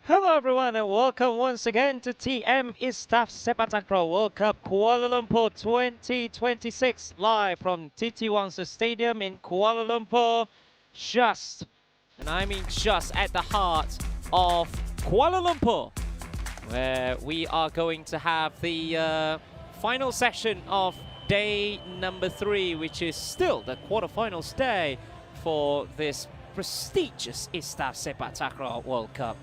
Hello everyone and welcome once again to TM ISTAF Sepaktakraw World Cup Kuala Lumpur 2026 live from TT Wangsa Stadium in Kuala Lumpur, just, and I mean just at the heart of Kuala Lumpur, where we are going to have the final session of day number 3, which is still the quarterfinals day for this prestigious ISTAF Sepaktakraw World Cup.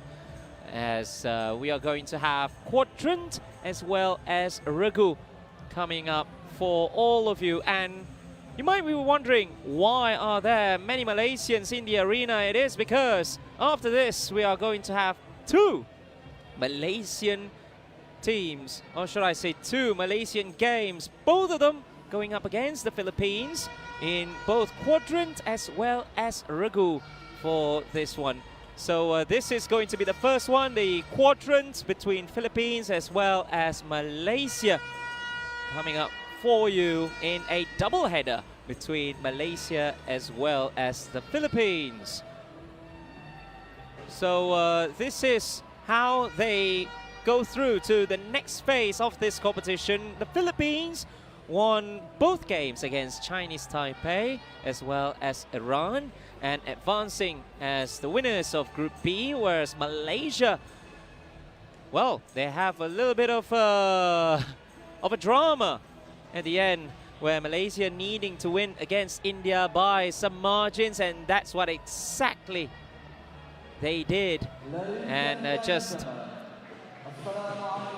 As we are going to have quadrant as well as regu coming up for all of you. And you might be wondering, why are there many Malaysians in the arena? It is because after this we are going to have 2 Malaysian teams, or should I say 2 Malaysian games, both of them going up against the Philippines in both quadrant as well as regu for this one. So this is going to be the first one, the quadrant between Philippines as well as Malaysia, coming up for you in a double header between Malaysia as well as the Philippines. So this is how they go through to the next phase of this competition. The Philippines won both games against Chinese Taipei as well as Iran, and advancing as the winners of Group B, whereas Malaysia, well, they have a little bit of a drama at the end, where Malaysia needing to win against India by some margins, and that's what exactly they did, and just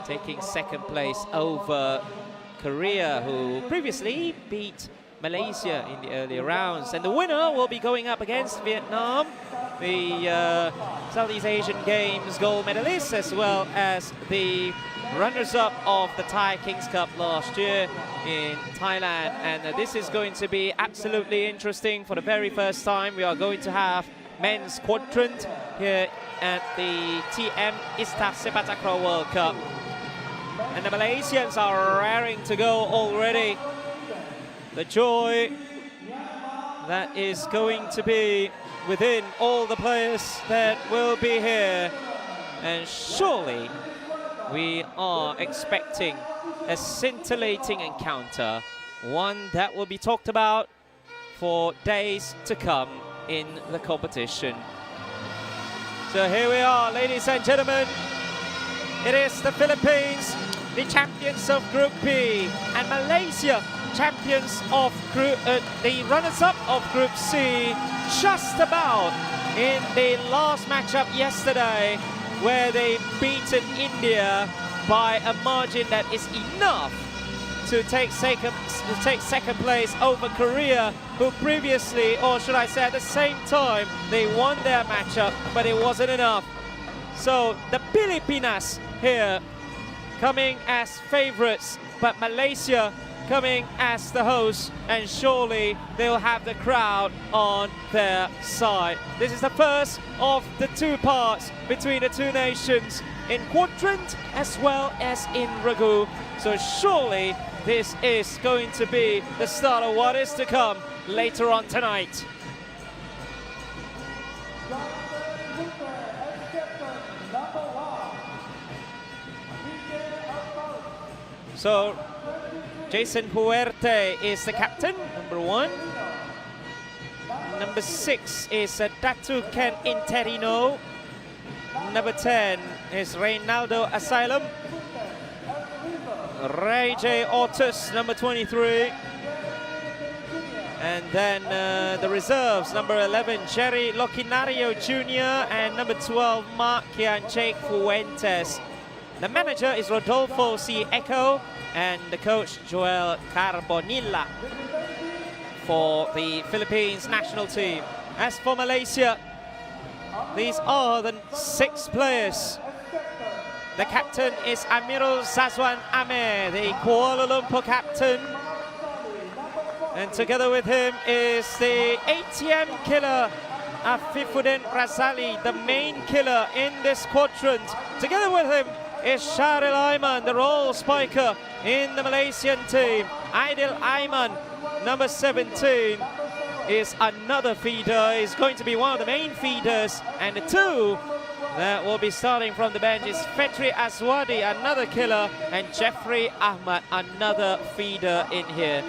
taking second place over Korea, who previously beat Malaysia in the earlier rounds. And the winner will be going up against Vietnam, the Southeast Asian Games gold medalist, as well as the runners-up of the Thai Kings Cup last year in Thailand. And this is going to be absolutely interesting. For the very first time, we are going to have men's quadrant here at the TM ISTAF Sepaktakraw World Cup. And the Malaysians are raring to go already. The joy that is going to be within all the players that will be here. And surely we are expecting a scintillating encounter, one that will be talked about for days to come in the competition. So here we are, ladies and gentlemen. It is the Philippines, the champions of Group B, and Malaysia, champions of the runners-up of Group C, just about in the last matchup yesterday, where they beaten India by a margin that is enough to take second place over Korea, who previously, or should I say at the same time, they won their matchup, but it wasn't enough. So the Pilipinas here coming as favorites, but Malaysia coming as the host, and surely they'll have the crowd on their side. This is the first of the 2 parts between the 2 nations in quadrant as well as in regu. So surely this is going to be the start of what is to come later on tonight. So Jason Huerte is the captain, number 1. Number 6 is Datu Ken Interino. Number 10 is Reynaldo Asylum. Ray J. Otis, number 23. And then the reserves, number 11, Jerry Loquinario Jr. and number 12, Mark Kian Jake Fuentes. The manager is Rodolfo C. Echo, and the coach Joel Carbonilla for the Philippines national team. As for Malaysia, these are the 6 players. The captain is Amirul Zazwan Amir, the Kuala Lumpur captain. And together with him is the ATM killer, Afifuddin Razali, the main killer in this quadrant. Together with him is Sharil Aiman, the role spiker in the Malaysian team. Aidil Aiman, number 17, is another feeder, is going to be one of the main feeders. And the 2 that will be starting from the bench is Fetri Aswadi, another killer, and Jeffrey Ahmad, another feeder in here.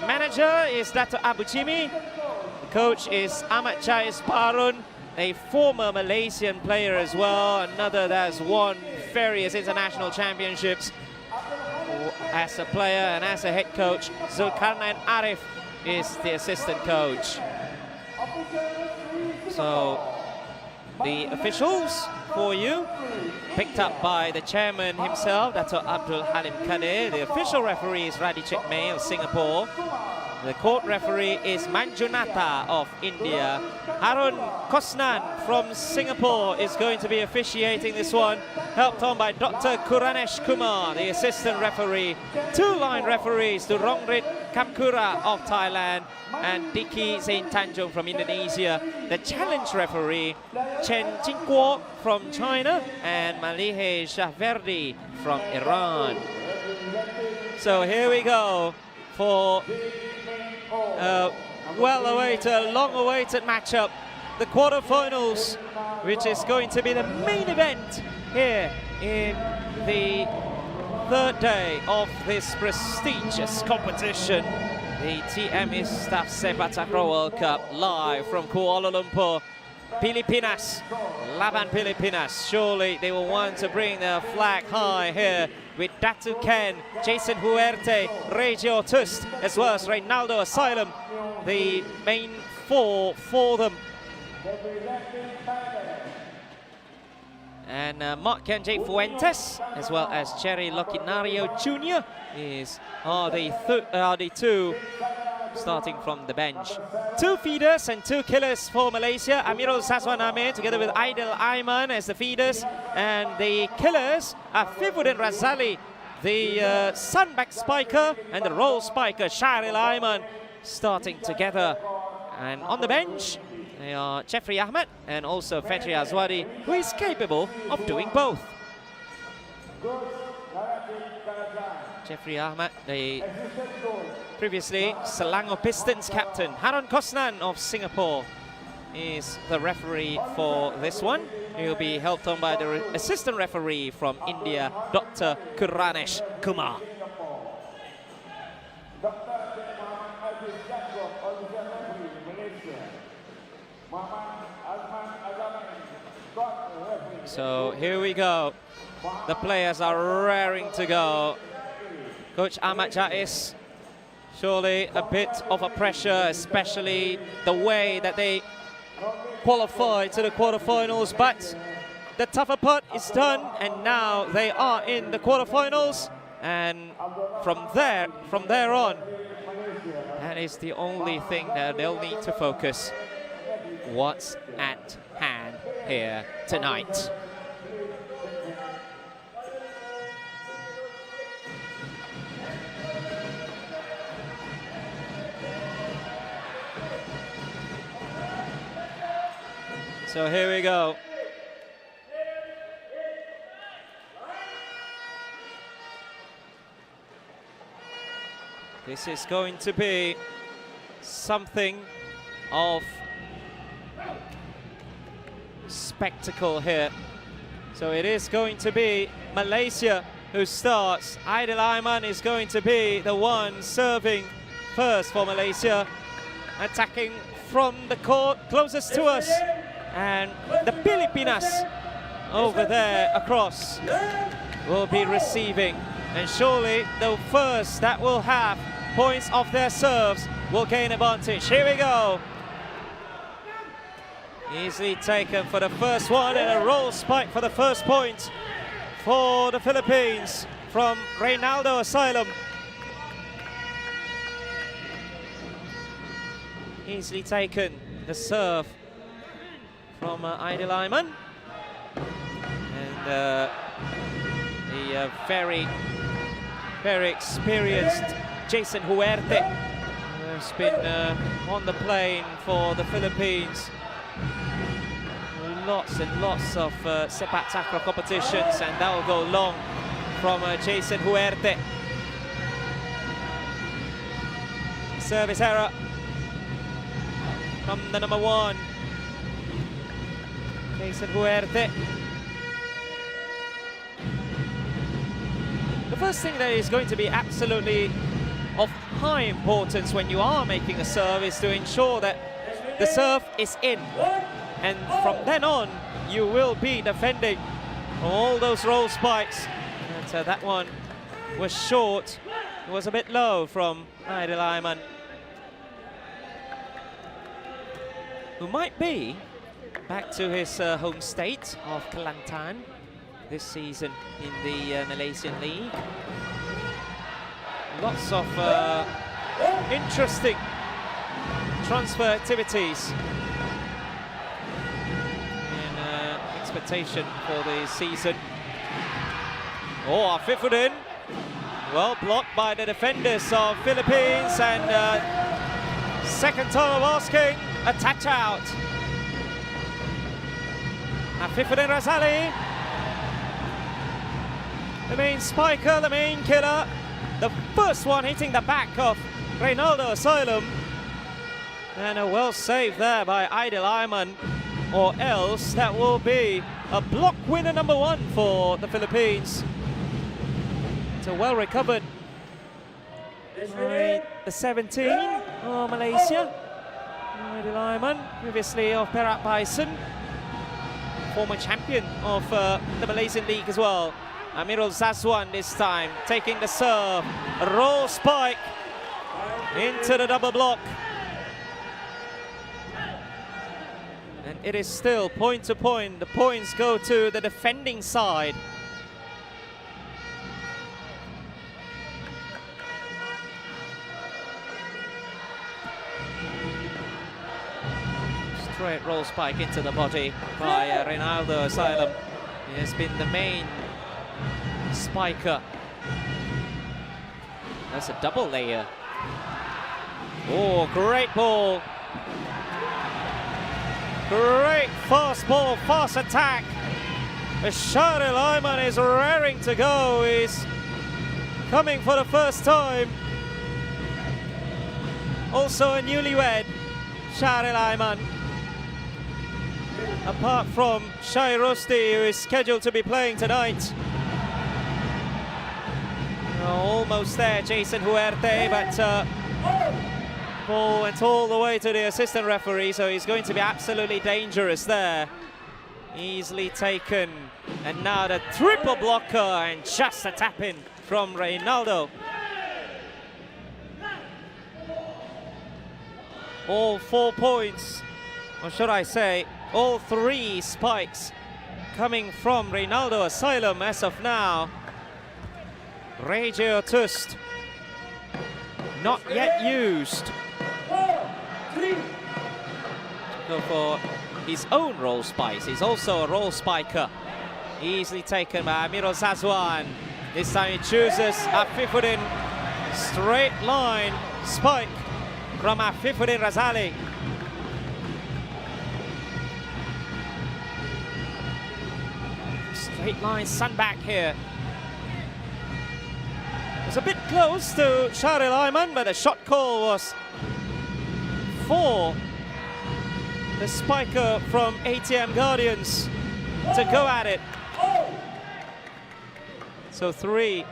Manager is Dato' Abu Chimi. The coach is Ahmad Jais Barun, a former Malaysian player as well, another that has won various international championships as a player and as a head coach. Zulkarnain Arif is the assistant coach. So the officials for you, picked up by the chairman himself, Dato' Abdul Halim Kadir. The official referee is Radicek May of Singapore. The court referee is Manjunatha of India. Harun Kosnan from Singapore is going to be officiating this one, helped on by Dr. Kuranesh Kumar, the assistant referee. Two line referees, Durongrit Kamkura of Thailand and Diki Zain Tanjung from Indonesia. The challenge referee, Chen Jingguo from China and Malihe Shahverdi from Iran. So here we go for well-awaited, long-awaited matchup, the quarterfinals, which is going to be the main event here in the third day of this prestigious competition, the TM ISTAF Sepaktakraw World Cup, live from Kuala Lumpur, Pilipinas, Laban Pilipinas. Surely they will want to bring their flag high here with Datu Ken, Jason Huerte, Regio Tust, as well as Reynaldo Asylum, the main four for them. And Mark Kenjay Fuentes, as well as Cherry Loquinario Jr. are the two starting from the bench. Two feeders and two killers for Malaysia. Amirul Sazwan Amin together with Aidil Aiman as the feeders. And the killers are Fifuddin Razali, the sunback spiker, and the roll spiker Shahril Aiman starting together. And on the bench, they are Jeffrey Ahmad and also Fetri Azwadi, who is capable of doing both. Jeffrey Ahmad, the previously Selangor Pistons captain. Harun Kosnan of Singapore is the referee for this one. He will be helped on by the assistant referee from India, Dr. Kuranesh Kumar. So here we go. The players are raring to go. Coach Ahmad Jais, surely a bit of a pressure, especially the way that they qualified to the quarterfinals, but the tougher part is done, and now they are in the quarterfinals, and from there on, that is the only thing that they'll need to focus. What's at hand here tonight? So here we go. This is going to be something of spectacle here. So it is going to be Malaysia who starts. Aidil Aiman is going to be the one serving first for Malaysia, attacking from the court closest to us. And the Pilipinas over there across will be receiving. And surely the first that will have points off their serves will gain advantage. Here we go. Easily taken for the first one, and a roll spike for the first point for the Philippines from Reynaldo Asylum. Easily taken, the serve from Aidil Aiman. And the very experienced Jason Huerte has been on the plane for the Philippines. Lots and lots of sepak takraw competitions, and that will go long from Jason Huerte. Service error from the number one, Jason Huerte. the first thing that is going to be absolutely of high importance when you are making a serve is to ensure that the serve is in. And from then on, you will be defending all those roll spikes. And that one was short. It was a bit low from Aidil Aiman, who might be back to his home state of Kelantan this season in the Malaysian League. Lots of interesting transfer activities in expectation for the season. Oh, Afifuddin, well blocked by the defenders of Philippines, and second time of asking, a touch out. Afifuddin Razali, the main spiker, the main killer. The first one hitting the back of Reynaldo Asylum. And a well saved there by Aidil Aiman, or else that will be a block winner number 1 for the Philippines. It's a well recovered by the 17 of Malaysia. Aidil Aiman, previously of Perak Bison, former champion of the Malaysian League as well. Amirul Zazwan this time taking the serve, a roll spike into the double block. And it is still point to point. The points go to the defending side. Straight roll spike into the body by Reynaldo Asylum. He has been the main spiker. That's a double layer. Oh, great ball. Great fast ball, fast attack. Aidil Aiman is raring to go. He's coming for the first time. Also a newlywed, Aidil Aiman. Apart from Shai Rosti, who is scheduled to be playing tonight. Almost there, Jason Huerte, but ball went all the way to the assistant referee, so he's going to be absolutely dangerous there. Easily taken, and now the triple blocker, and just a tap-in from Reynaldo. All 4 points, or should I say, all 3 spikes coming from Reynaldo Asylum as of now. Regio Tust, not yet used. Go for his own roll spikes. He's also a roll spiker. Easily taken by Amirul Zazwan. This time he chooses Afifuddin. Straight line spike from Afifuddin Razali. Straight line sunback here. It's a bit close to Aidil Aiman, but the shot call was for the spiker from ATM Guardians to go at it. So 3, or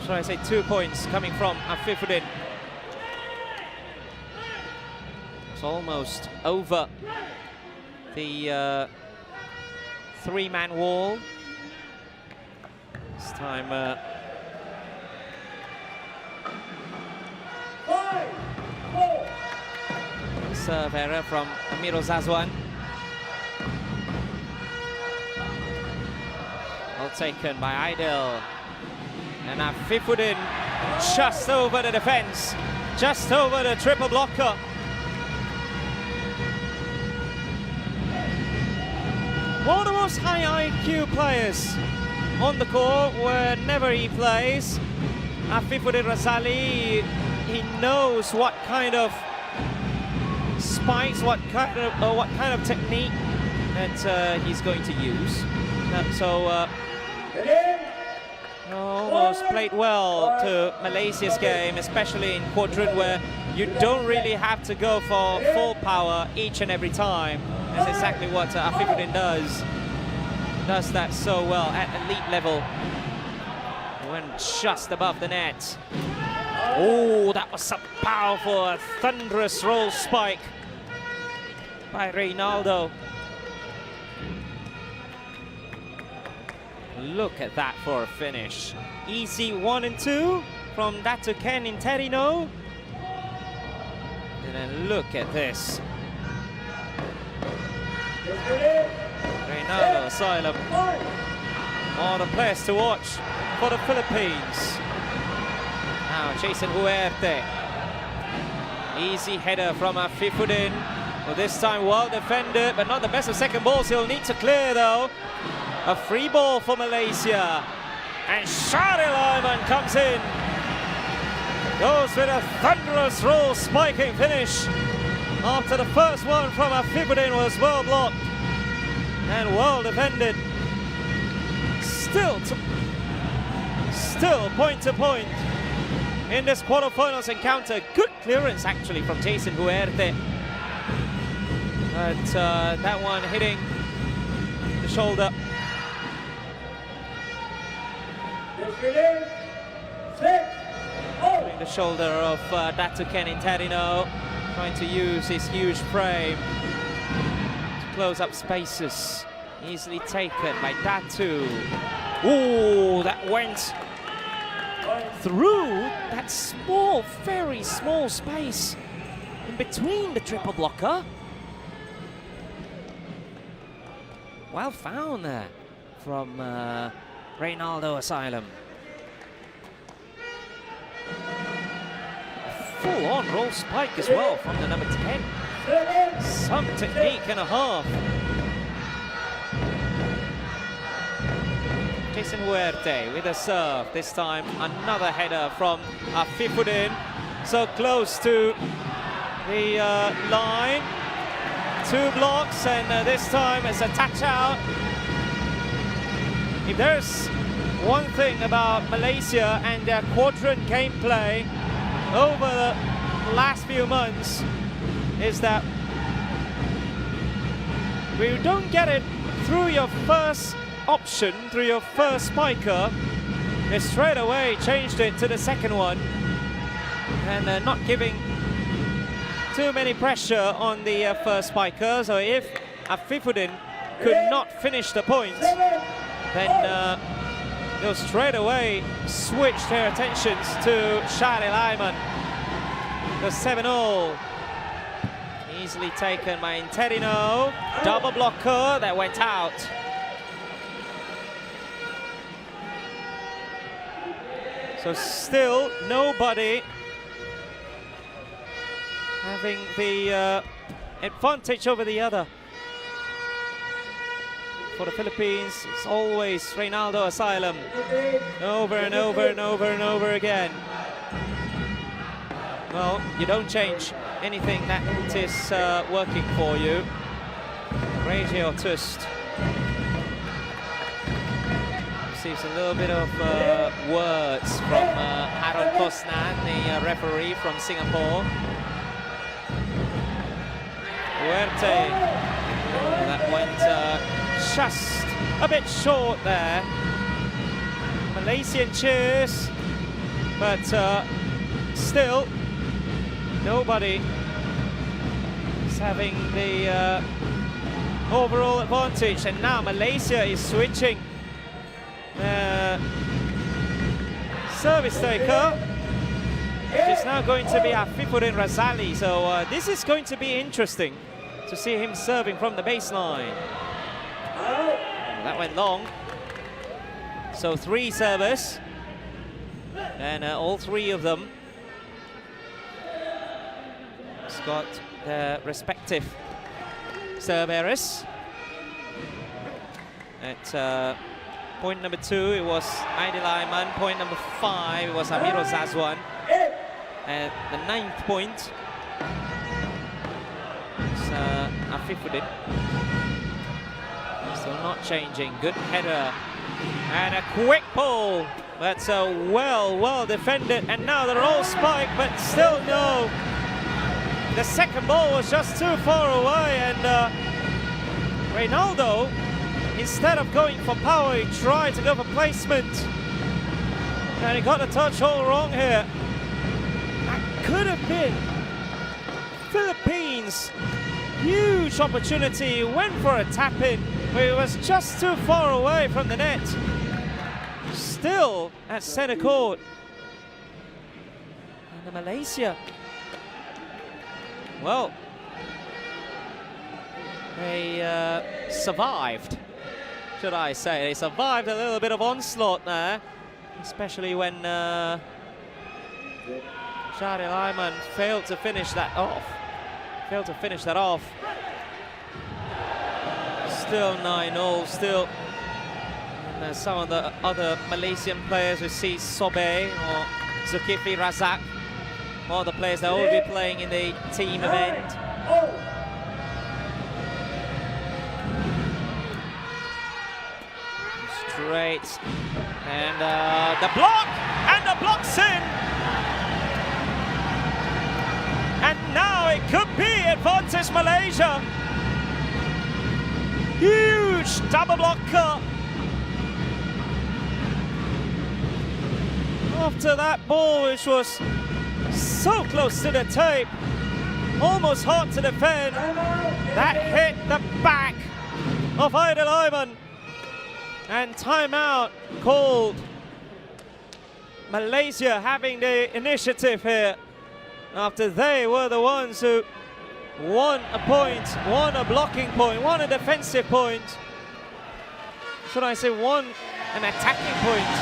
should I say 2 points coming from Afifuddin. It's almost over the 3-man wall. This time serve error from Amirul Zazwan. Well taken by Aidil. And Afifuddin just over the defense, just over the triple blocker. One of the most high IQ players on the court whenever he plays. Afifuddin Razali, he knows what kind of spikes, what kind of technique that he's going to use. Almost played well to Malaysia's game, especially in quadrant where you don't really have to go for full power each and every time. That's exactly what Afifuddin does. Does that so well at elite level. went just above the net. Oh, that was a powerful, thunderous roll spike by Reynaldo. Look at that for a finish. Easy 1 and 2 from Datu Ken Interino. And then look at this. Reynaldo Asylum. Oh, the players to watch for the Philippines. Now Jason Huerte. Easy header from Afifudin. Well, this time well defended, but not the best of second balls. He'll need to clear though. A free ball for Malaysia. And Shari Lyman comes in. Goes with a thunderous roll spiking finish. After the first one from Afifudin was well blocked and well defended. Still point to point in this quarterfinals encounter. Good clearance actually from Jason Huerte. But that one hitting the shoulder. Hitting the shoulder of Datu Ken Interino, trying to use his huge frame to close up spaces. Easily taken by Datu. Ooh, that went through that small, very small space in between the triple blocker. Well found there from Reynaldo Asylum. Full-on roll spike as well from the number 10. Some technique and a half. Jason Huerte with a serve. This time another header from Afifudin. So close to the line. 2 blocks, and this time it's a touch out. If there's one thing about Malaysia and their quadrant gameplay over the last few months is that we don't get it through your first option, through your first spiker. They straight away changed it to the second one, and not giving too many pressure on the first spiker. So if Afifudin could not finish the point, then they'll straight away switch their attentions to Shari Lyman. The 7-0. Easily taken by Interino. Double blocker that went out. So still nobody having the advantage over the other. For the Philippines, it's always Reynaldo Asylum. Over and over and over and over again. Well, you don't change anything that is working for you. Regio Tust receives a little bit of words from Aaron Kosnan, the referee from Singapore. Huerte, that went just a bit short there. Malaysian cheers, but still nobody is having the overall advantage. And now Malaysia is switching service taker. It's now going to be Afifudin Razali. So this is going to be interesting to see him serving from the baseline. That went long. So 3 servers, and all 3 of them has got their respective serve errors. At point number 2, it was Aidi Lyman. Point number 5, it was Amiro Zazwan. At the 9th point, it's Afifudin. Still not changing. Good header. And a quick pull. That's well defended. And now the roll spike, but still no. The second ball was just too far away. And Reynaldo, instead of going for power, he tried to go for placement. And he got the touch all wrong here. That could have been Philippines' huge opportunity. Went for a tap-in, but it was just too far away from the net. Still at center court. And the Malaysia, well, they survived, should I say. They survived a little bit of onslaught there, especially when Shahrial Aiman failed to finish that off. Still 9-0, still. And some of the other Malaysian players, we see Sobe or Zulkifli Razak, all the players that will be playing in the team event. Straight, and the block, and the block's in. And now it could be advantage Malaysia. Huge double blocker. After that ball, which was so close to the tape, almost hard to defend, that hit the back of Shahrial Aiman. And timeout called. Malaysia having the initiative here, after they were the ones who won a point, won a blocking point, won a defensive point. Should I say won an attacking point?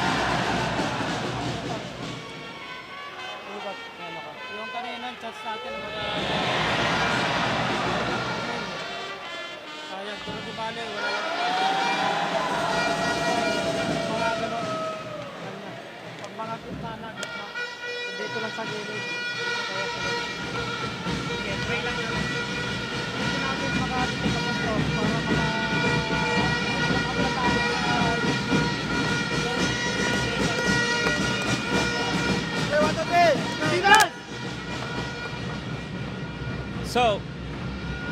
So,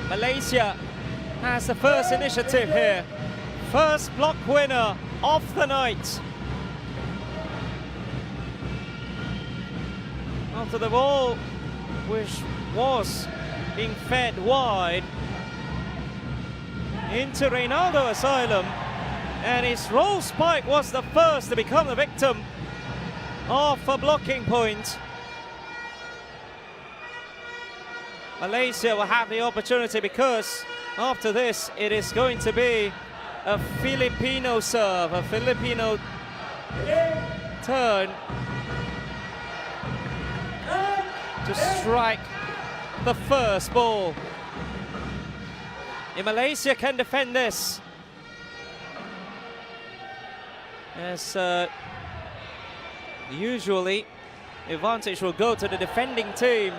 Malaysia has the first initiative here. First block winner of the night. After the ball, which was being fed wide into Reynaldo Asylum, and his roll spike was the first to become the victim of a blocking point. Malaysia will have the opportunity, because after this it is going to be a Filipino serve, a Filipino turn to strike the first ball. If Malaysia can defend this, as usually the advantage will go to the defending team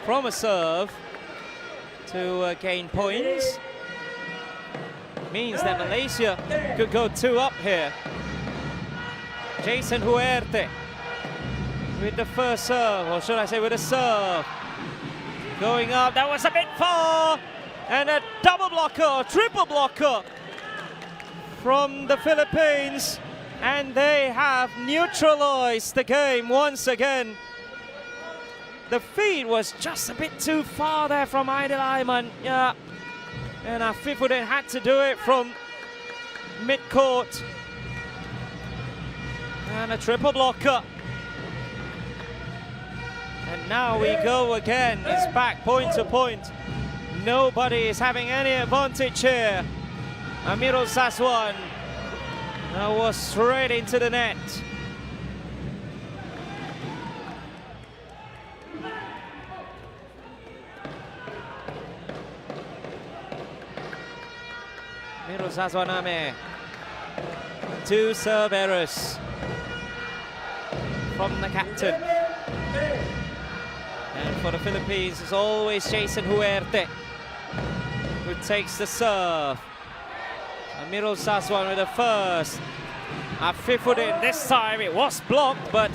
from a serve to gain points. Means that Malaysia could go 2 up here. Jason Huerte with the first serve, or should I say with a serve. Going up, that was a bit far. And a double blocker, or triple blocker from the Philippines. And they have neutralized the game once again. The feed was just a bit too far there from Shahrial Aiman. Yeah. And Afifuddin had to do it from mid-court. And a triple blocker. And now we go again. It's back point to point. Nobody is having any advantage here. Amirul Saswan now was straight into the net. Amirul Saswaname. 2 serve errors from the captain. And for the Philippines, it's always Jason Huerte who takes the serve. Amirul Saswan with the first. Afifuddin, this time it was blocked, but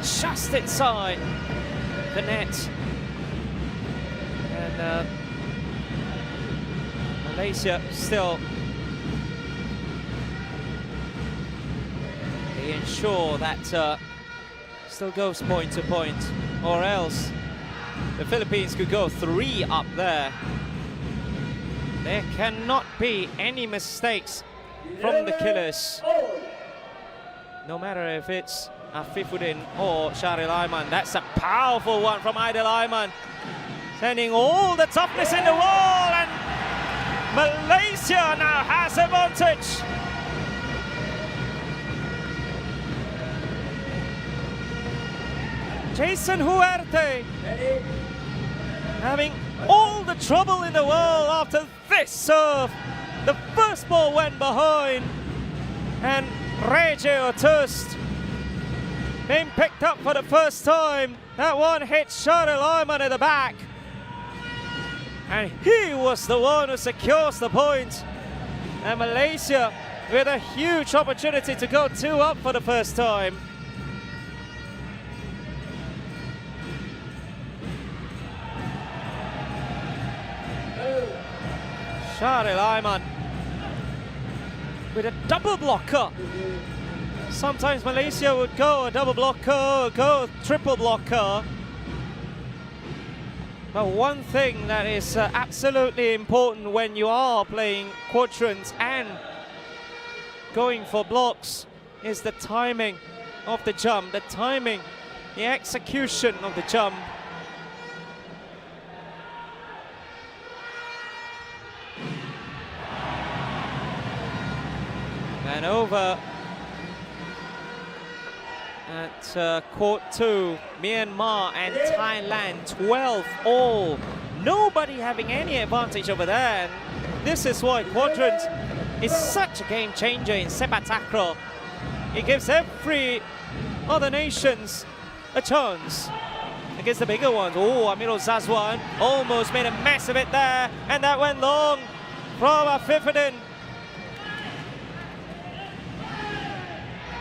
just inside the net. And Malaysia still They ensure that still goes point to point, or else the Philippines could go 3 up there. There cannot be any mistakes from the killers. No matter if it's Afifuddin or Shahril Aiman. That's a powerful one from Aidil Aiman. Sending all the toughness in the wall, and Malaysia now has advantage. Jason Huerte having all the trouble in the world after this serve. The first ball went behind, and Reggie Oturst being picked up for the first time. That one hit Shahril Aiman in the back, and he was the one who secures the point. And Malaysia with a huge opportunity to go 2 up for the first time. Shahril Aiman with a double blocker. Sometimes Malaysia would go a double blocker, go triple blocker. But one thing that is absolutely important when you are playing quadrants and going for blocks is the timing of the jump, the timing, the execution of the jump. And over at court 2, Myanmar and Thailand 12 all. Nobody having any advantage over there. And this is why quadrant is such a game changer in Sepaktakraw. It gives every other nations a chance against the bigger ones. Oh, Amirul Zazwan almost made a mess of it there, and that went long from Afifuddin.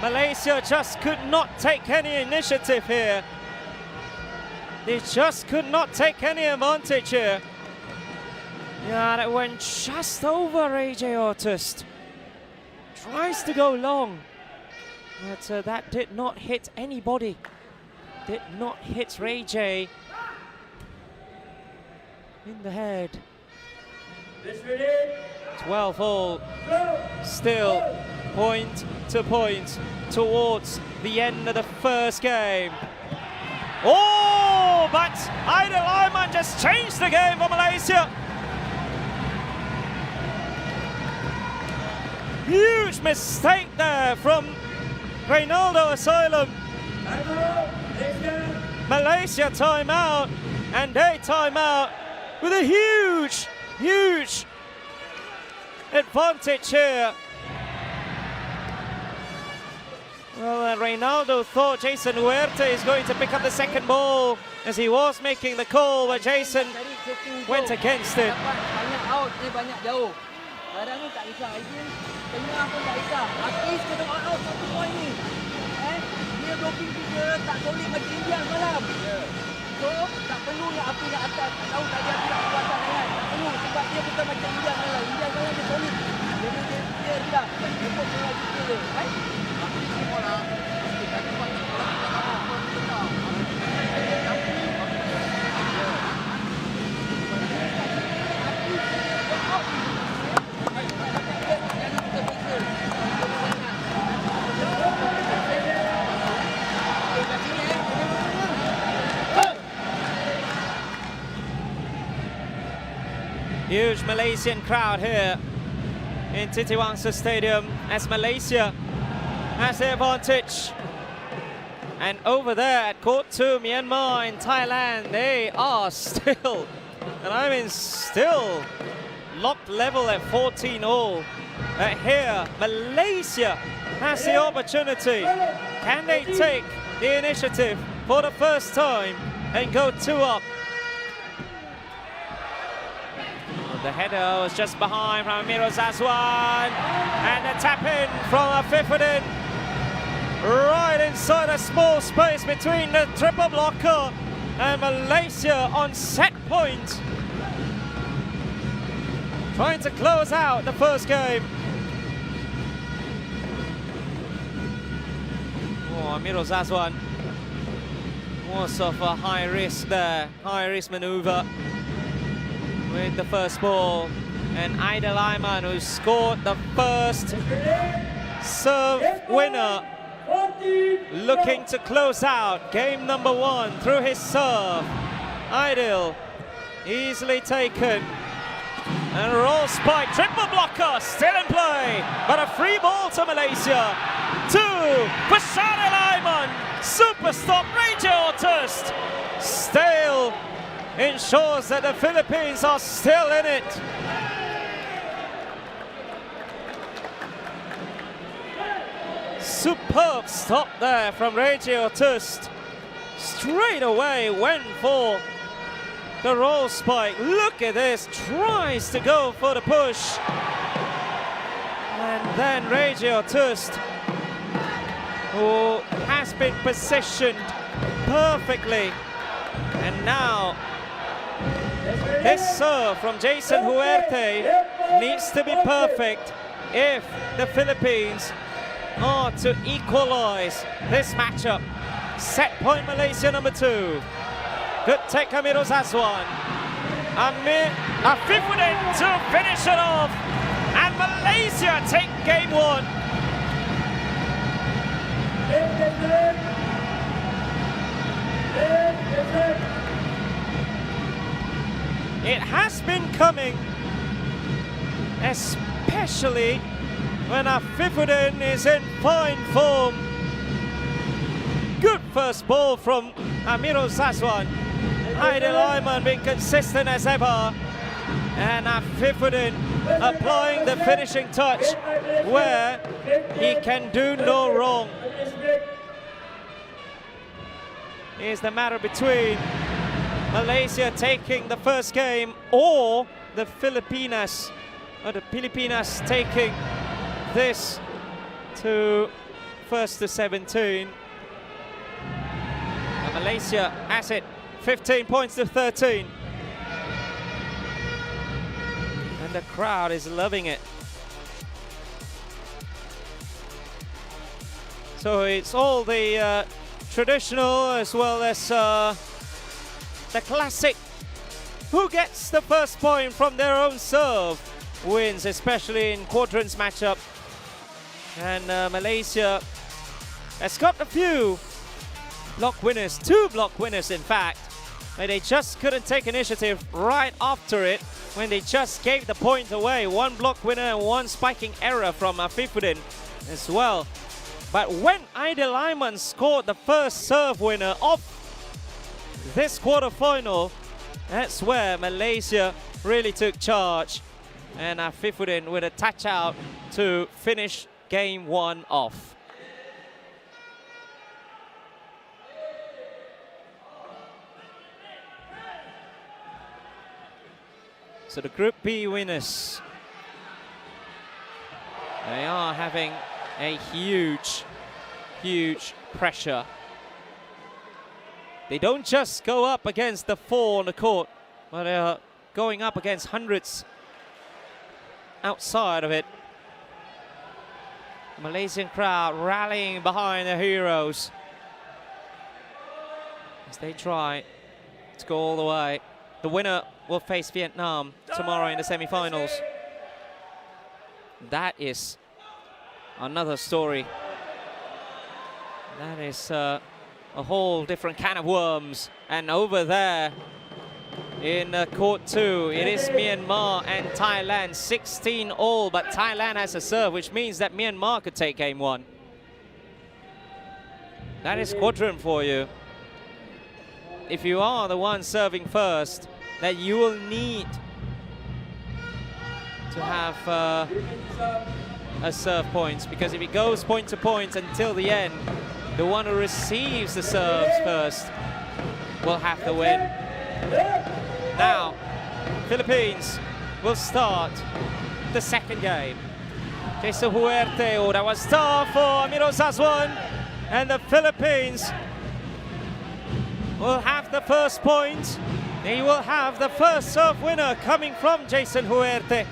Malaysia just could not take any initiative here. They just could not take any advantage here. Yeah, that went just over AJ Oturst. Tries to go long, but that did not hit anybody. Did not hit Ray J in the head. 12 all, still point to point towards the end of the first game. Oh, but Aidil Aiman just changed the game for Malaysia. Huge mistake there from Reynaldo Asylum. Malaysia timeout, and they timeout with a huge advantage here. Well, Reynaldo thought Jason Huerte is going to pick up the second ball as he was making the call, but Jason went against it. Huge Malaysian crowd here in Titiwangsa Stadium as Malaysia has the advantage. And over there at court 2, Myanmar and Thailand, they are still, and I mean still, locked level at 14 all. Here, Malaysia has the opportunity. Can they take the initiative for the first time and go 2 up? The header was just behind from Amirul Zazwan, and a tap in from Afifuddin right inside a small space between the triple blocker and Malaysia on set point, trying to close out the first game. Amiro Zazwan. More of a high risk there, high risk maneuver with the first ball. And Aidil Aiman, who scored the first serve winner, looking to close out game number 1 through his serve. Aidil, easily taken. And roll spike, triple blocker, still in play, but a free ball to Malaysia. 2 for Aidil Aiman, super stop, Raja Ortust. Still ensures that the Philippines are still in it. Superb stop there from Raja Ortust. Straight away went for the roll spike. Look at this, tries to go for the push. And then Raja Ortust, who has been positioned perfectly. And now, this serve from Jason Huerte needs to be perfect if the Philippines are to equalize this matchup. Set point Malaysia number 2. Good take, Amiro Zazwan. Afifuddin to finish it off. And Malaysia take game 1. It has been coming, especially when Afifuddin is in fine form. Good first ball from Amiro Zazwan. Aidil Aiman being consistent as ever. And Afifuddin applying the finishing touch where he can do no wrong. Is the matter between Malaysia taking the first game or the Filipinas taking this to 1st to 17. And Malaysia has it 15 points to 13. And the crowd is loving it. So it's all the traditional as well as the classic. Who gets the first point from their own serve wins, especially in quadrants matchup. And Malaysia has got a few block winners, 2 block winners in fact, but they just couldn't take initiative right after it when they just gave the point away. 1 block winner and 1 spiking error from Afifuddin as well. But when Aidil Aiman scored the first serve winner of this quarterfinal, that's where Malaysia really took charge. And Afifuddin with a touch out to finish game 1 off. So the Group B winners, they are having a huge pressure. They don't just go up against the 4 on the court, but they are going up against hundreds outside of it. The Malaysian crowd rallying behind their heroes as they try to go all the way. The winner will face Vietnam tomorrow in the semi-finals. That is another story. That is a whole different can of worms. And over there in court 2, it is Myanmar and Thailand, 16 all, but Thailand has a serve, which means that Myanmar could take game 1. That is quadrant for you. If you are the one serving first, that you will need to have a serve points, because if it goes point to point until the end, the one who receives the serves first will have the win. Now, Philippines will start the second game. Jason Huerte, oh, that was tough for Amiro Zazwan, and the Philippines will have the first point. They will have the first serve winner coming from Jason Huerte.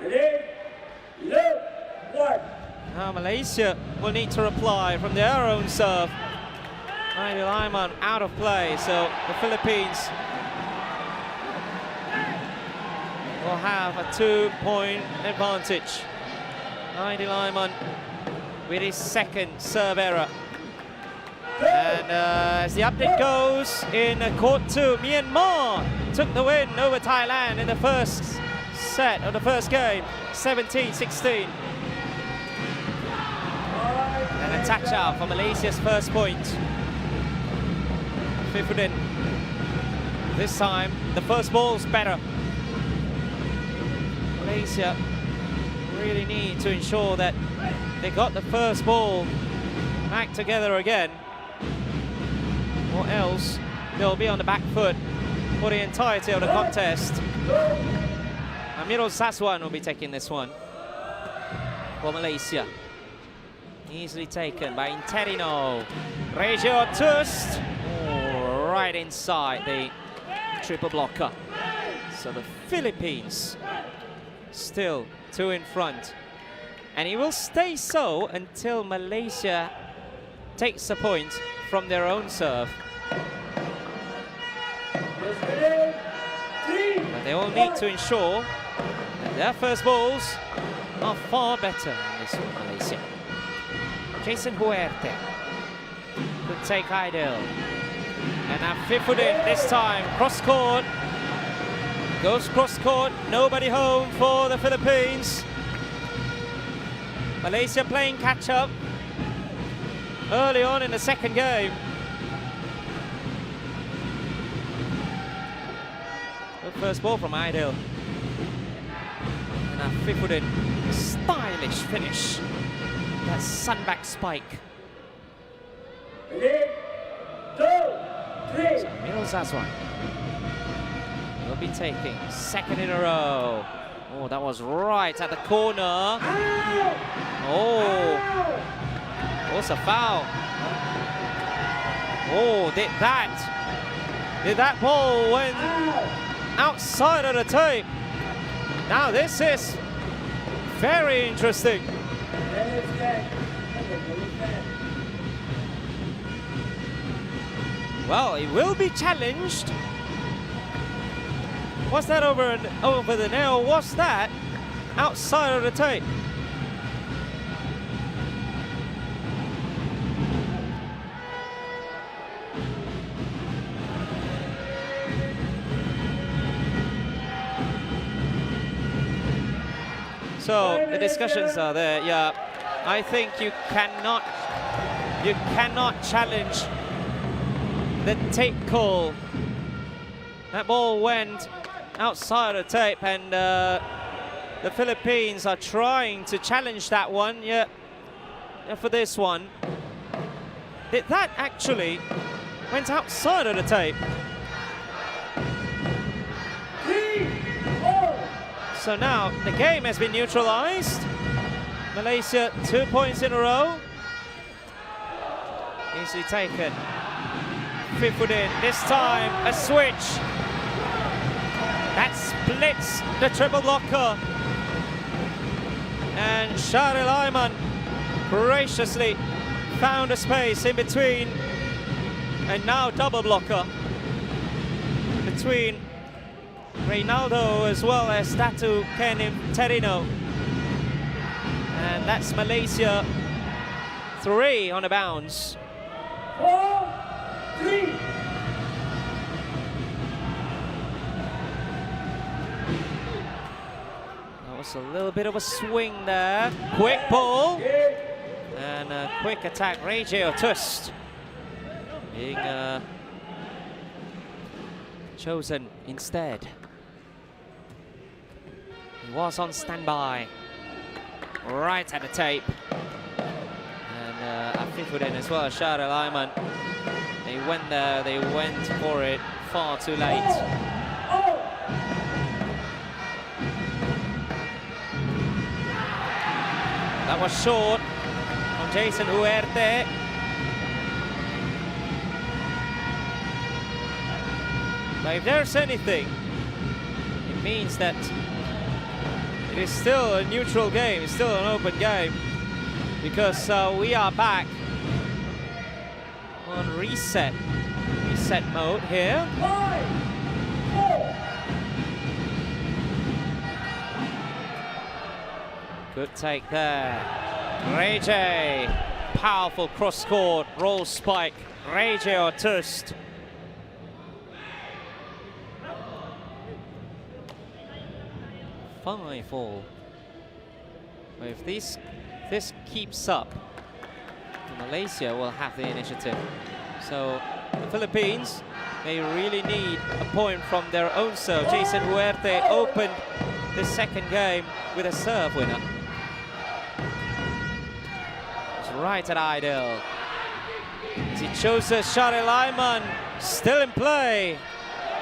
Ready? Look. Now Malaysia will need to reply from their own serve. Aidil Aiman out of play, so the Philippines will have a 2-point advantage. Aidil Aiman with his second serve error. And as the update goes, in court 2, Myanmar took the win over Thailand in the first set of the first game, 17-16. And a touch-out for Malaysia's first point. Fifudin. This time, the first ball's better. Malaysia really need to ensure that they got the first ball back together again, or else they'll be on the back foot for the entirety of the contest. Amirul Saswan will be taking this one for Malaysia. Easily taken by Interino. Regio Tust. Oh, right inside the triple blocker. So the Philippines still 2 in front. And it will stay so until Malaysia takes a point from their own serve. But they all need to ensure that their first balls are far better in this one, Malaysia. Jason Huerte could take Aidil. And now Fifudin this time, cross court. Goes cross court, nobody home for the Philippines. Malaysia playing catch up early on in the second game. The first ball from Aidil. And now Fifudin, stylish finish. That sunback spike. So Amirul Saswan will be taking second in a row. Oh, that was right at the corner. Oh, what's a foul? Oh, did that ball went outside of the tape? Now this is very interesting. Well, it will be challenged. Was that over the nail? Was that outside of the tape? So the discussions are there. Yeah, I think you cannot challenge the tape call. That ball went outside of the tape, and the Philippines are trying to challenge that one. Yeah, for this one, that actually went outside of the tape. So now the game has been neutralized. Malaysia 2 points in a row. Easily taken. Fifudin, this time a switch. That splits the triple blocker. And Aidil Aiman graciously found a space in between. And now double blocker between Reynaldo as well as Datu Kenim Terino. And that's Malaysia 3 on a bounce. 4-3. That was a little bit of a swing there. Quick ball. And a quick attack, Regio Tust being chosen instead. He was on standby, right at the tape. And Fifudin as well as Aidil Aiman. They went there, they went for it far too late. That was short from Jason Huerte. But if there's anything, it means that it is still a neutral game, it's still an open game. because we are back on reset mode here. Good take there. Reje, powerful cross-court roll spike. Reje or Tust. Five all. If this keeps up, Malaysia will have the initiative. So the Philippines, they really need a point from their own serve. Jason Huerte opened the second game with a serve winner. It's right at idle. As he chooses Shari Lyman, still in play.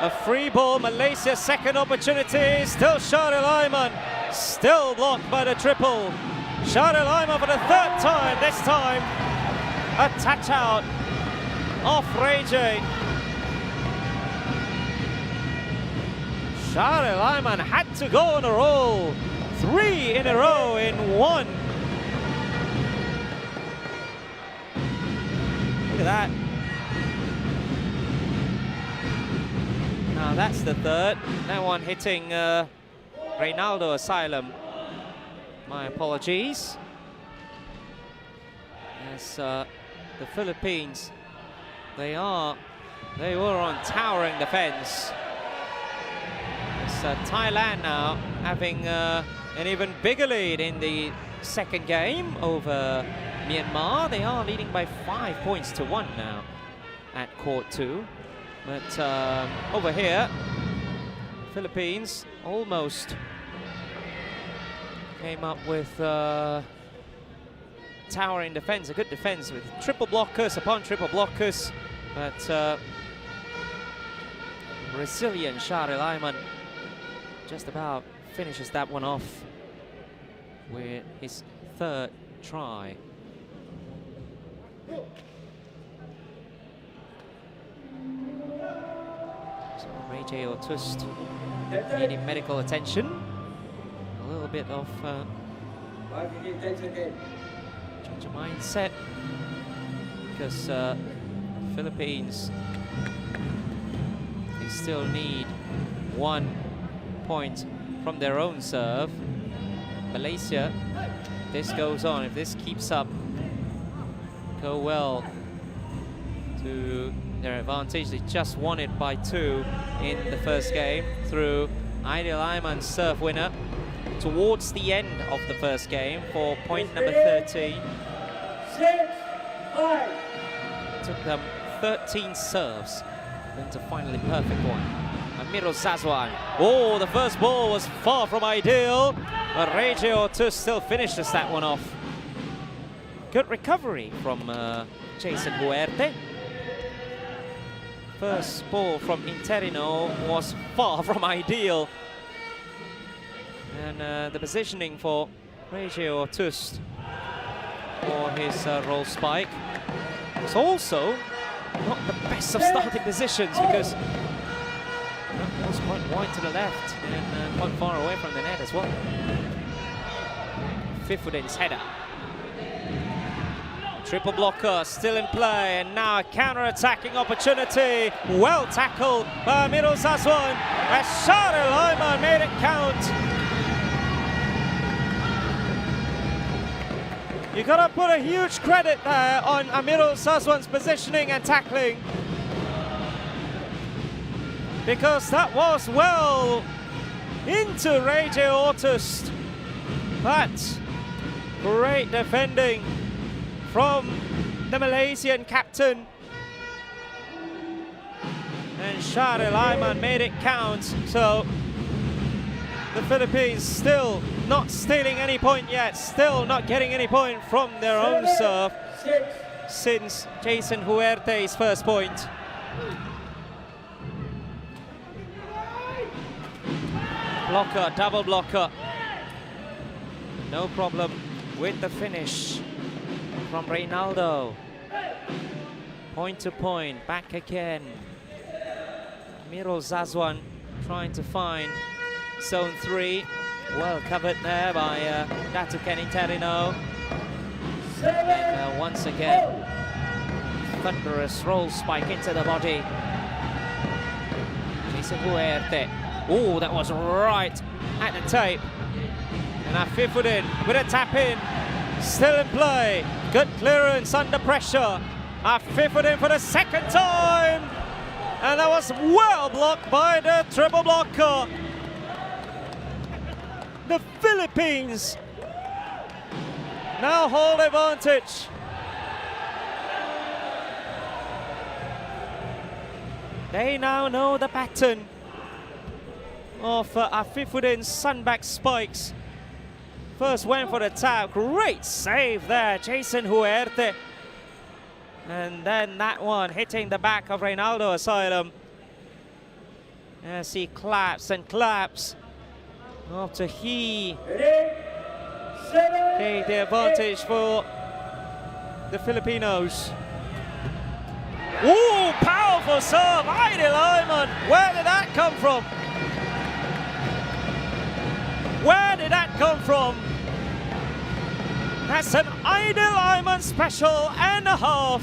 A free ball, Malaysia's second opportunity, still Shari Lyman, still blocked by the triple. Shari Lyman for the third time, this time a touch out off Reje. Shari Lyman had to go on a roll, 3 in a row in 1. Look at that. Now that's the third. That one hitting Reynaldo Asylum. My apologies. As the Philippines, they were on towering defense. It's Thailand now having an even bigger lead in the second game over Myanmar. They are leading by 5 points to 1 now at court 2. But over here, Philippines almost came up with towering defense, a good defense with triple blockers upon triple blockers. But resilient Shari Lyman just about finishes that one off with his third try. Reje or Tust needing medical attention. A little bit of change of mindset, because Philippines, they still need 1 point from their own serve. Malaysia, if this goes on, if this keeps up, go well to their advantage. They just won it by 2 in the first game through Aidil Ayman's serve winner towards the end of the first game for point number 13. It took them 13 serves then to finally perfect one. Amirul Sazwan. Oh, the first ball was far from ideal, but Reje or Tust still finishes that one off. Good recovery from Jason Huerte. First ball from Interino was far from ideal. And the positioning for Reje or Tust for his roll spike was also not the best of starting positions, because that was quite wide to the left and quite far away from the net as well. Fifudin's header. Triple blocker still in play, and now a counter-attacking opportunity. Well tackled by Amirul Sazwan as Shari Lyman made it count. You gotta put a huge credit there on Amirul Sazwan's positioning and tackling, because that was well into Reje or Tust. But great defending from the Malaysian captain, and Shari Lyman made it count. So the Philippines still not stealing any point yet, still not getting any point from their own serve since Jason Huerte's first point. Blocker, double blocker. No problem with the finish from Reynaldo. Point to point, back again. Amirul Sazwan trying to find zone 3. Well covered there by Datuk Ken Interino. And once again, thunderous roll spike into the body. Jason Huerte. Oh, that was right at the tape. And Afifuddin with a tap in. Still in play. Good clearance under pressure. Afifuddin for the second time. And that was well blocked by the triple blocker. The Philippines now hold advantage. They now know the pattern of Afifuddin's sunback spikes. First went for the tap. Great save there, Jason Huerte. And then that one hitting the back of Reynaldo Asylum. As he claps and claps after he gave the advantage for the Filipinos. Ooh, powerful serve, Aidil Aiman. Where did that come from? Where did that come from? That's an Aidil Aiman special and a half.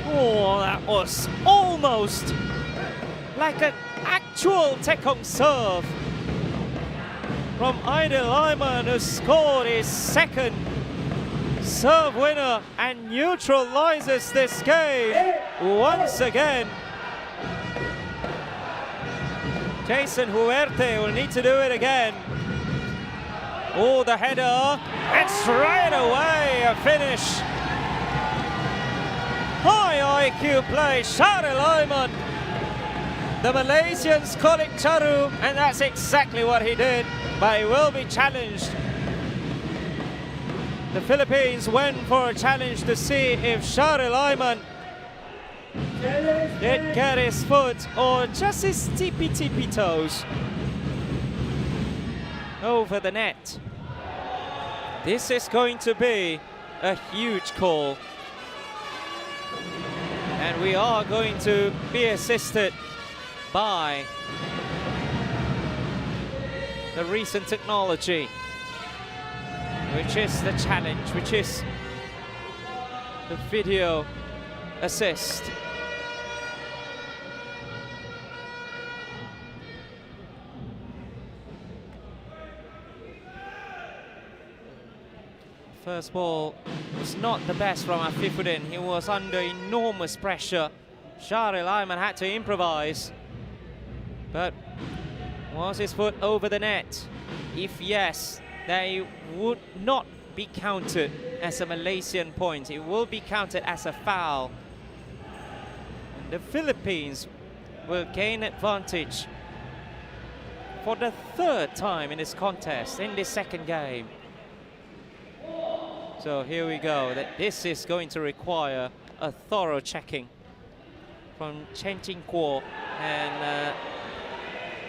Oh, that was almost like an actual Tekong serve from Aidil Aiman, who scored his second serve winner and neutralizes this game once again. Jason Huerte will need to do it again. Oh, the header, and straight away a finish. High IQ play, Shahril Aiman. The Malaysians call it charu, and that's exactly what he did, but he will be challenged. The Philippines went for a challenge to see if Shahril Aiman did get his foot or just his tippy toes over the net. This is going to be a huge call. And we are going to be assisted by the recent technology, which is the challenge, which is the video assist. First ball was not the best from Afifuddin. He was under enormous pressure. Shahril Aiman had to improvise. But was his foot over the net? If yes, they would not be counted as a Malaysian point. It will be counted as a foul. And the Philippines will gain advantage for the third time in this contest, in this second game. So here we go. This is going to require a thorough checking from Chen Ching Kuo and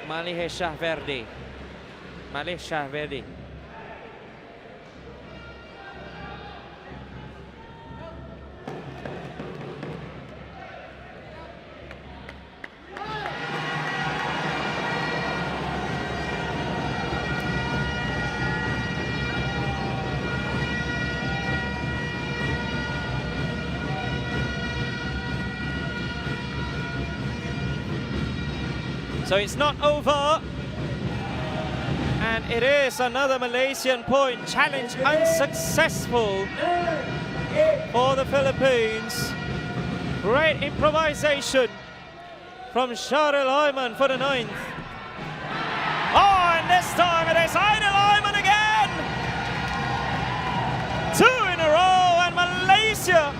Malaysia Verde. Malaysia Verde. So it's not over, and it is another Malaysian point. Challenge unsuccessful for the Philippines. Great improvisation from Shahril Aiman for the 9th. Oh, and this time it is Aidil Aiman again! 2 in a row, and Malaysia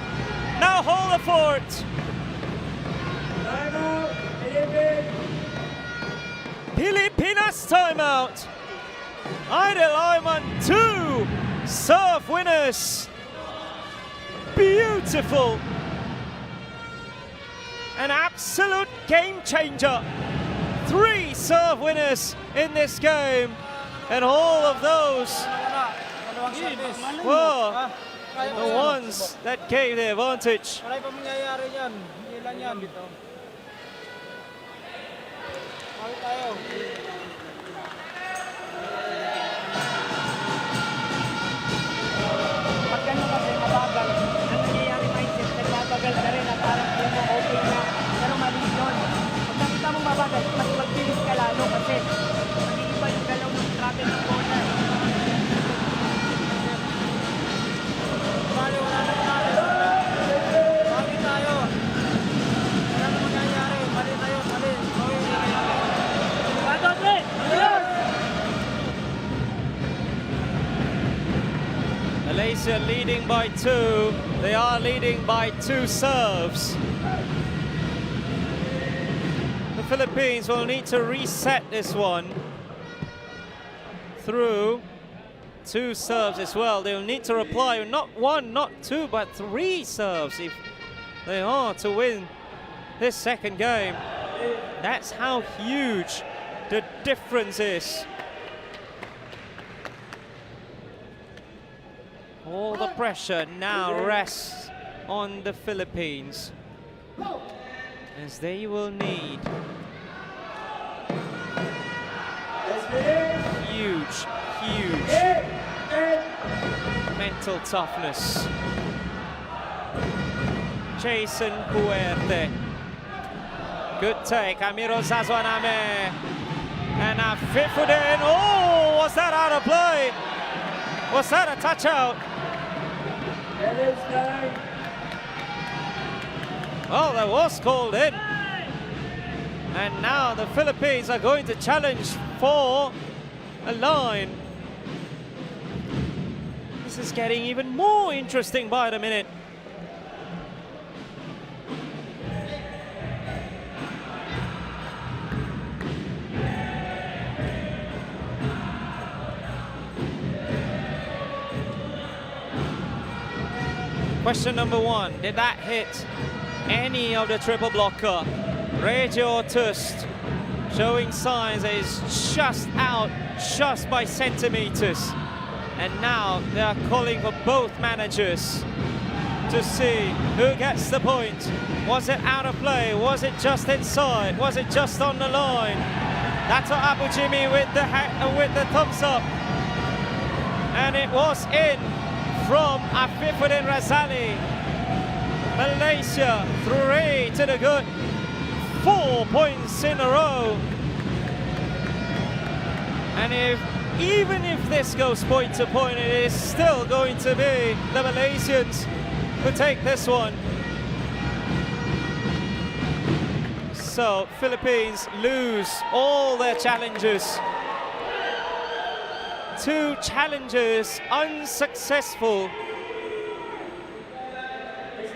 now hold the fort. Pilipinas timeout. Aidil Aiman, 2 serve winners. Beautiful. An absolute game changer. 3 serve winners in this game. And all of those were the ones that gave the advantage. Malaysia leading by 2. They are leading by 2 serves. The Philippines will need to reset this one through 2 serves as well. They'll need to reply not 1, not 2, but 3 serves if they are to win this second game. That's how huge the difference is. All the pressure now rests on the Philippines, as they will need huge mental toughness. Jason Huerte. Good take, Amiro Zazwaname. And a fit foot in. Oh, was that out of play? Was that a touch out? Well, that was called in. And now the Philippines are going to challenge for a line. This is getting even more interesting by the minute. Question number 1, did that hit any of the triple blocker? Radio Tust showing signs that it's just out, just by centimeters. And now they are calling for both managers to see who gets the point. Was it out of play? Was it just inside? Was it just on the line? Dato Abu Jimmy with the thumbs up. And it was in from Afifuddin Razali. Malaysia 3 to the good. 4 points in a row. And even if this goes point to point, it is still going to be the Malaysians who take this one. So Philippines lose all their challenges. 2 challenges unsuccessful.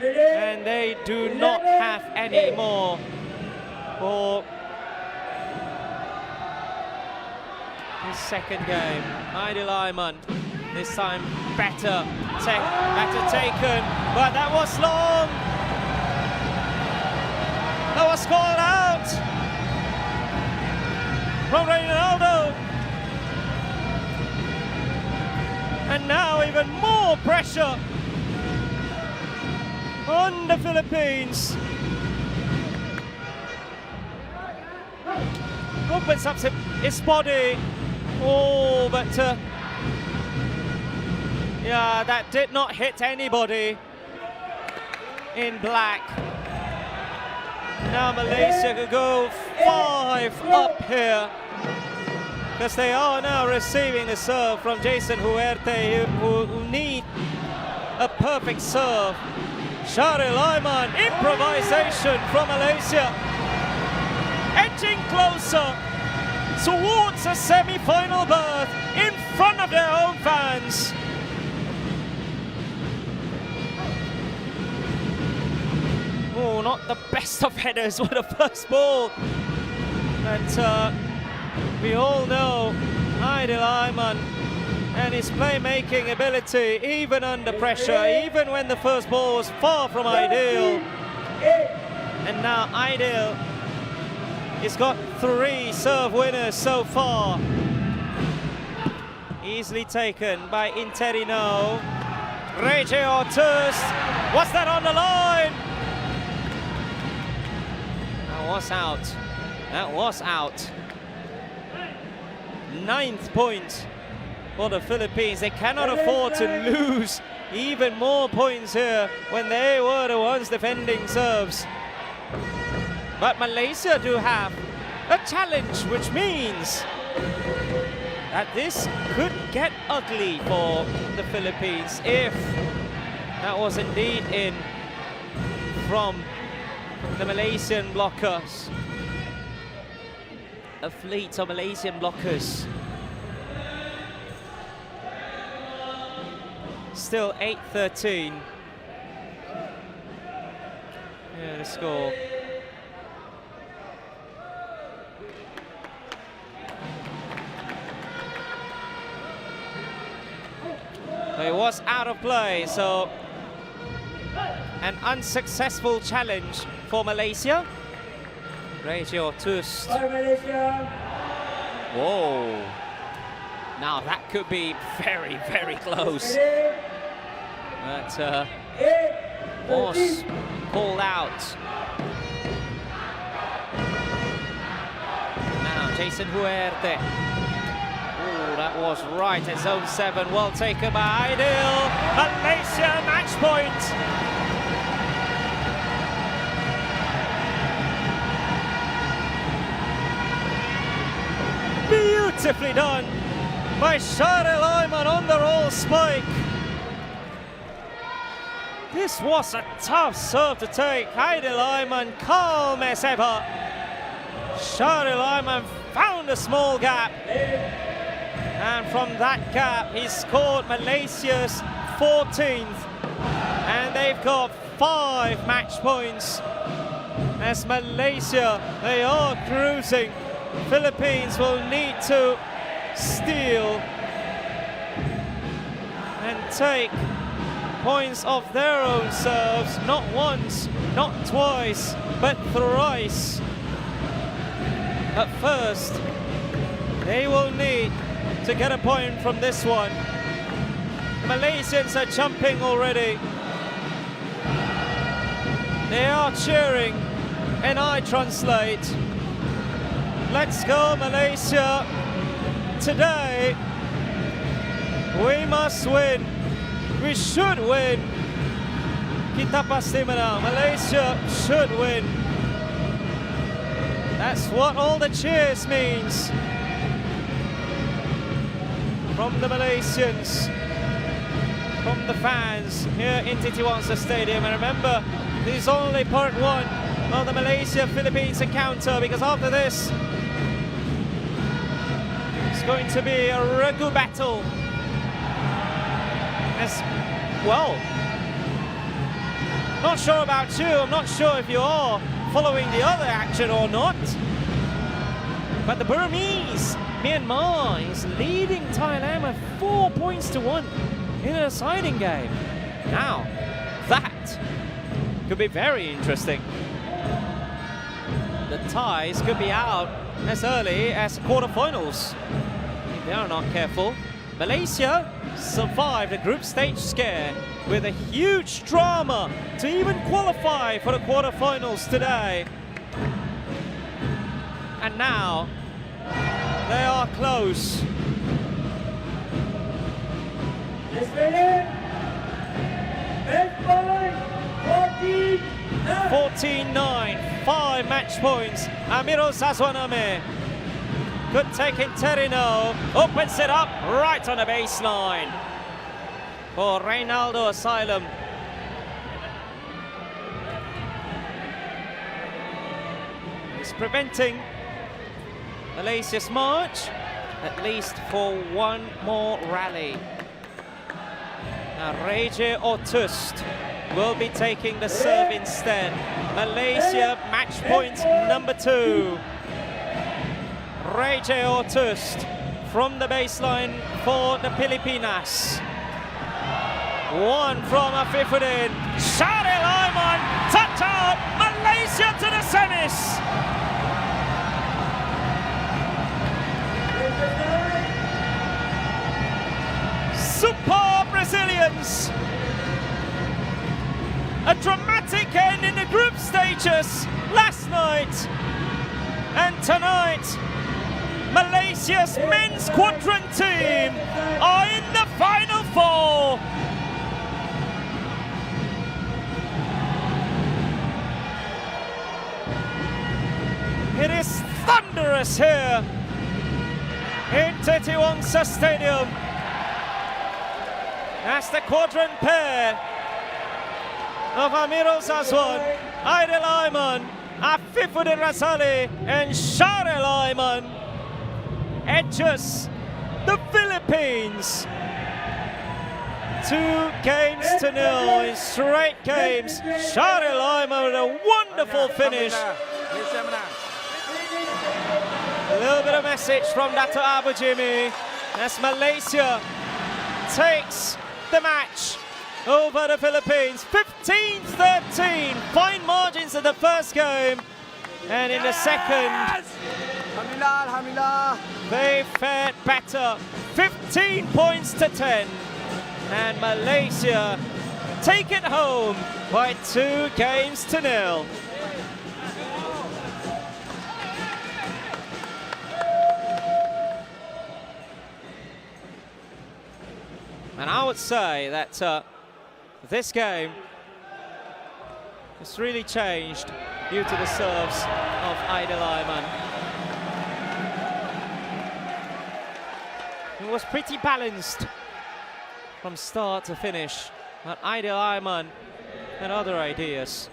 And they do not have any more for the second game. Aidil Aiman, this time better taken, but that was long. That was called out from Reynaldo. And now even more pressure on the Philippines. Opens up his body. Oh, but yeah, that did not hit anybody in black. Now Malaysia could go 5 up here, because they are now receiving the serve from Jason Huerte, who need a perfect serve. Shahril Aiman, improvisation from Malaysia, edging closer towards a semi-final berth in front of their own fans. Oh, not the best of headers with the first ball. But we all know Aidil Aiman and his playmaking ability, even under pressure, even when the first ball was far from ideal. And now Aidil has got 3 serve winners so far. Easily taken by Interino. Regio Tust. Was that on the line? That was out. That was out. 9th point for the Philippines. They cannot afford to lose even more points here when they were the ones defending serves. But Malaysia do have a challenge, which means that this could get ugly for the Philippines if that was indeed in from the Malaysian blockers. A fleet of Malaysian blockers Still 8-13. Yeah, the score. It was out of play, so an unsuccessful challenge for Malaysia. Regio Tust. Whoa. Now that could be very, very close. But was called out. Now Jason Huerte. Oh, that was right at zone 7. Well taken by Aidil. Malaysia match point. Beautifully done by Sharil Ayman on the roll spike. This was a tough serve to take. Aidil Ayman calm as ever. Sharil Ayman found a small gap. And from that gap, he scored Malaysia's 14th. And they've got 5 match points. As Malaysia, they are cruising. Philippines will need to steal and take points of their own serves, not once, not twice, but thrice. But first, they will need to get a point from this one. The Malaysians are jumping already. They are cheering, and I translate. Let's go, Malaysia. Today, we must win. We should win. Kita pasti menang. Malaysia should win. That's what all the cheers means. From the Malaysians, from the fans here in Titiwangsa Stadium. And remember, this is only part 1 of the Malaysia-Philippines encounter, because after this, it's going to be a Regu battle. As well, not sure about you, I'm not sure if you are following the other action or not, but the Burmese, Myanmar, is leading Thailand with 4 points to 1 in a deciding game. Now, that could be very interesting. The Thais could be out as early as quarterfinals if they are not careful. Malaysia survived a group stage scare with a huge drama to even qualify for the quarterfinals today. And now they are close. 14-9, 5 match points. Amirul Sazwaname could take in Terino, opens it up right on the baseline for Reynaldo Asylum. It's preventing Malaysia's march, at least for one more rally. Now Reje Otust will be taking the serve instead. Malaysia match point number 2. Reje Otust from the baseline for the Pilipinas. One from Afifuddin. Sharil Ayman, touch out, Malaysia to the semis. Superb resilience. A dramatic end in the group stages last night. And tonight, Malaysia's men's quadrant team are in the final 4. It is thunderous here in Titiwangsa Stadium as the quadrant pair of Amirul Sazwan, Aidil Ayman, Afifuddin Razali and Sharil Ayman edges the Philippines 2-0 in straight games. Shari Lima with a wonderful finish. A little bit of message from Dr. Abu Jimmy as Malaysia takes the match over the Philippines. 15-13, fine margins in the first game. And in the second, they fared better. 15 points to 10. And Malaysia take it home by 2-0. And I would say that this game has really changed due to the serves of Aidil Aiman. It was pretty balanced from start to finish, but Aidil Aiman had other ideas.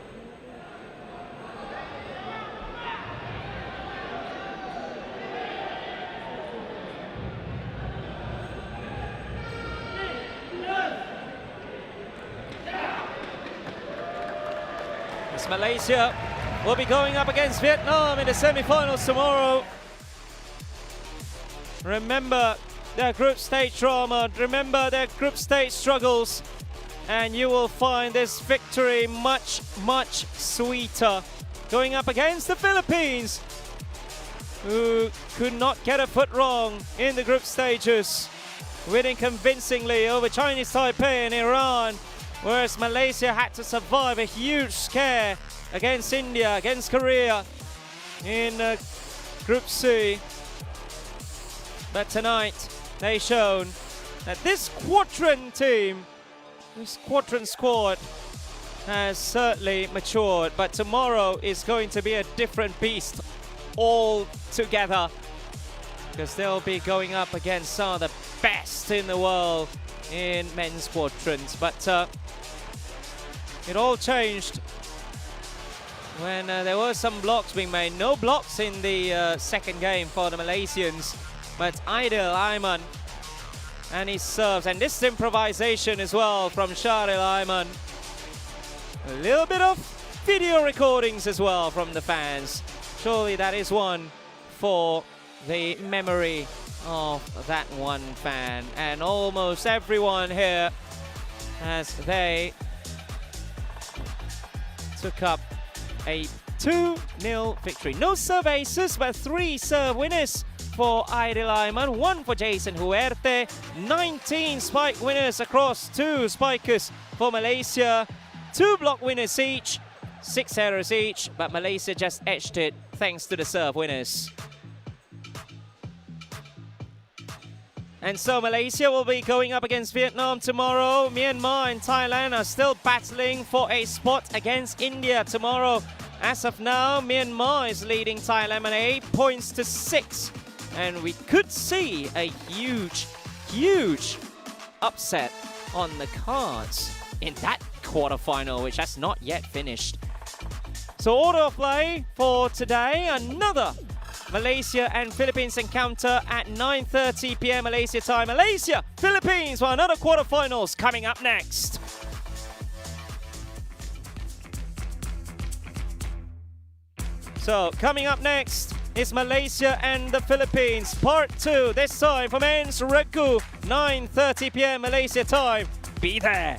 As Malaysia will be going up against Vietnam in the semi-finals tomorrow. Remember their group stage drama, remember their group stage struggles, and you will find this victory much, much sweeter. Going up against the Philippines, who could not get a foot wrong in the group stages, winning convincingly over Chinese Taipei and Iran, whereas Malaysia had to survive a huge scare against India, against Korea in Group C. But tonight, they've shown that this quadrant team, this quadrant squad, has certainly matured. But tomorrow is going to be a different beast altogether, because they'll be going up against some of the best in the world in men's quadrants. But it all changed when there were some blocks being made. No blocks in the second game for the Malaysians, but Aidil Aiman and his serves, and this improvisation as well from Sharil Aiman. A little bit of video recordings as well from the fans. Surely that is one for the memory of that one fan. And almost everyone here as they took up a 2-0 victory. No serve aces, but 3 serve winners for Aidil Aiman, 1 for Jason Huerte, 19 spike winners across 2 spikers for Malaysia, 2 block winners each, 6 errors each, but Malaysia just edged it thanks to the serve winners. And so Malaysia will be going up against Vietnam tomorrow. Myanmar and Thailand are still battling for a spot against India tomorrow. As of now, Myanmar is leading Thailand by 8 points to 6. And we could see a huge, huge upset on the cards in that quarterfinal, which has not yet finished. So order of play for today, another Malaysia and Philippines encounter at 9:30 p.m. Malaysia time. Malaysia, Philippines for another quarterfinals coming up next. So coming up next is Malaysia and the Philippines, part 2, this time for men's rugby, 9:30 p.m. Malaysia time. Be there.